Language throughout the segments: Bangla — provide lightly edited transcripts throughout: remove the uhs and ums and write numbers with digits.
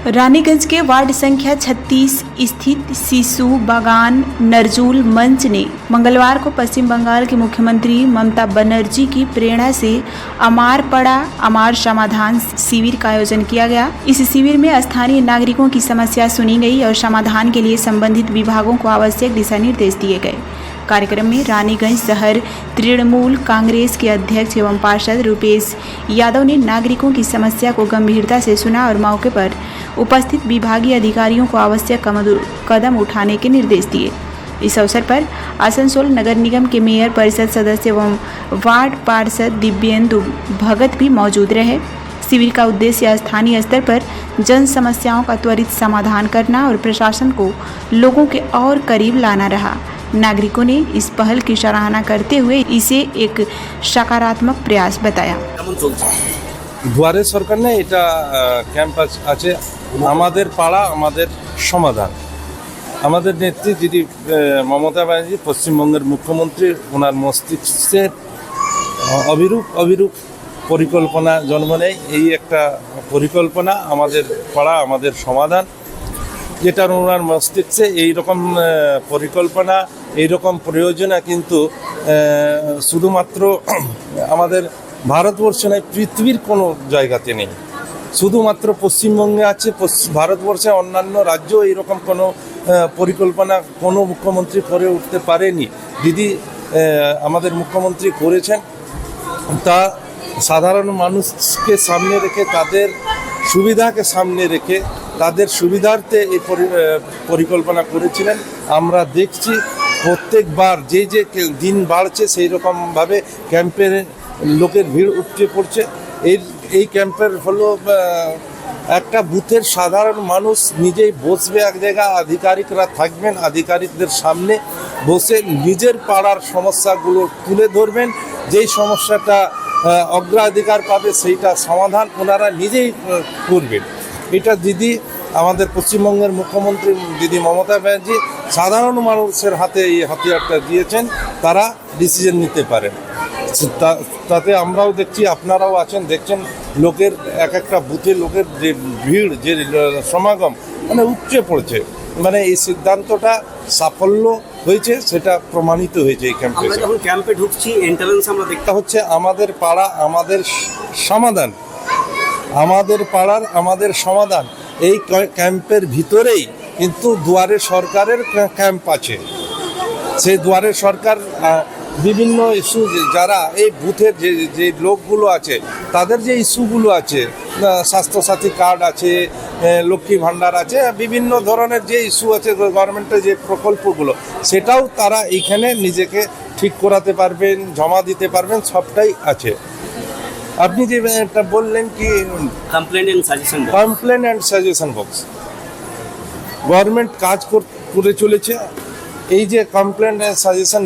रानीगंज के वार्ड संख्या 36 स्थित शिशु बागान नरजुल मंच ने मंगलवार को पश्चिम बंगाल की मुख्यमंत्री ममता बनर्जी की प्रेरणा से अमार पड़ा अमार समाधान शिविर का आयोजन किया गया। इस शिविर में स्थानीय नागरिकों की समस्या सुनी गई और समाधान के लिए संबंधित विभागों को आवश्यक दिशा निर्देश दिए गए। कार्यक्रम में रानीगंज शहर तृणमूल कांग्रेस के अध्यक्ष एवं पार्षद रुपेश यादव ने नागरिकों की समस्या को गंभीरता से सुना और मौके पर उपस्थित विभागीय अधिकारियों को आवश्यक कदम उठाने के निर्देश दिए। इस अवसर पर आसनसोल नगर निगम के मेयर परिषद सदस्य एवं वार्ड पार्षद दिव्येंदु भगत भी मौजूद रहे। शिविर का उद्देश्य स्थानीय स्तर पर जन समस्याओं का त्वरित समाधान करना और प्रशासन को लोगों के और करीब लाना रहा। नागरिकों ने इस पहल की सराहना करते हुए इसे एक सकारात्मक प्रयास बताया। দুয়ারে সরকার ने এটা ক্যাম্প আছে আমাদের পাড়া আমাদের সমাধান। আমাদের নেত্রী দিদি মমতা ব্যানার্জি পশ্চিমবঙ্গের মুখ্যমন্ত্রী, ওনার মস্তিষ্কে অবিরূপ পরিকল্পনা জন্ম নেয়। এই একটা পরিকল্পনা আমাদের পাড়া আমাদের সমাধান, যেটা ওনার মস্তিষ্কে এইরকম পরিকল্পনা এইরকম প্রয়োজনা কিন্তু শুধুমাত্র আমাদের ভারতবর্ষে নয়, পৃথিবীর কোনো জায়গাতে নেই। শুধুমাত্র পশ্চিমবঙ্গে আছে। ভারতবর্ষে অন্যান্য রাজ্য এইরকম কোনো পরিকল্পনা কোনো মুখ্যমন্ত্রী করে উঠতে পারেনি। দিদি আমাদের মুখ্যমন্ত্রী করেছেন, তা সাধারণ মানুষকে সামনে রেখে তাদের সুবিধাকে সামনে রেখে তাদের সুবিধার্থে এই পরিকল্পনা করেছিলেন। আমরা দেখছি প্রত্যেকবার যে দিন বাড়ছে সেই রকমভাবে ক্যাম্পের লোকের ভিড় উপচে পড়ছে। এই ক্যাম্পের হলো একটা বুথের সাধারণ মানুষ নিজেই বসবে এক জায়গায়, আধিকারিকরা থাকবেন, আধিকারিকদের সামনে বসে নিজের পাড়ার সমস্যাগুলো তুলে ধরবেন। যেই সমস্যাটা অগ্রাধিকার পাবে সেইটা সমাধান ওনারা নিজেই করবেন। এটা দিদি আমাদের পশ্চিমবঙ্গের মুখ্যমন্ত্রী দিদি মমতা ব্যানার্জি সাধারণ মানুষের হাতে এই হাতিয়ারটা দিয়েছেন, তারা ডিসিশন নিতে পারেন। তাতে আমরাও দেখছি, আপনারাও আছেন, দেখছেন লোকের এক একটা বুথে লোকের যে ভিড়, যে সমাগম মানে উপচে পড়ছে। মানে এই সিদ্ধান্তটা সাফল্য হয়েছে, সেটা প্রমাণিত হয়েছে এই ক্যাম্পে। আমরা যখন ক্যাম্পে ঢুকছি এন্ট্রান্স আমরা দেখতে হচ্ছে আমাদের পাড়া আমাদের সমাধান, আমাদের পাড়ার আমাদের সমাধান। এই ক্যাম্পের ভিতরেই কিন্তু দুয়ারে সরকারের ক্যাম্প আছে। সেই দুয়ারে সরকার বিভিন্ন ইস্যু, যারা এই বুথের যে লোকগুলো আছে তাদের যে ইস্যুগুলো আছে, স্বাস্থ্যসাথী কার্ড আছে, লক্ষ্মী ভাণ্ডার আছে, বিভিন্ন ধরনের যে ইস্যু আছে গভর্নমেন্টের যে প্রকল্পগুলো, সেটাও তারা এইখানে নিজেকে ঠিক করাতে পারবেন, জমা দিতে পারবেন, সবটাই আছে। আপনি যে এটা বললেন কি complain and suggestion box, government কাজ করে চলেছে। এই যে কমপ্লেন অ্যান্ড সাজেশন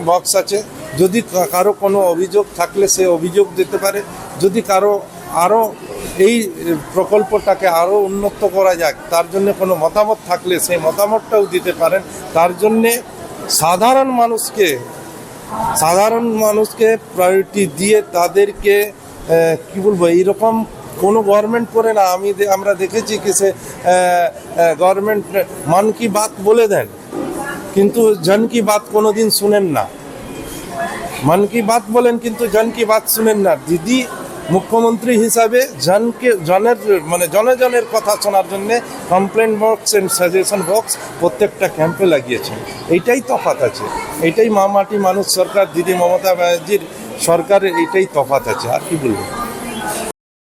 বক্স আছে, যদি কারো কোনো অভিযোগ থাকলে সে অভিযোগ দিতে পারে। যদি কারো আরও এই প্রকল্পটাকে আরও উন্নত করা যাক, তার জন্য কোনো মতামত থাকলে সেই মতামতটাও দিতে পারেন। তার জন্যে সাধারণ মানুষকে প্রায়োরিটি দিয়ে তাদেরকে কি বলবো, এইরকম কোনো গভর্নমেন্ট করে না। আমরা দেখেছি কি সে গভর্নমেন্ট মান কি বাত বলে দেন, কিন্তু জন কি বাত কোনো দিন শুনেন না। মান কি বাত বলেন কিন্তু জন কি বাত শুনেন না। দিদি মুখ্যমন্ত্রী হিসাবে জনের কথা শোনার জন্যে complain box and suggestion box প্রত্যেকটা ক্যাম্পে লাগিয়েছেন। এইটাই তফাৎ আছে, এইটাই মাটি মানুষ সরকার দিদি মমতা ব্যানার্জির সরকারের এইটাই তফাৎ আছে। আর কি বলবো।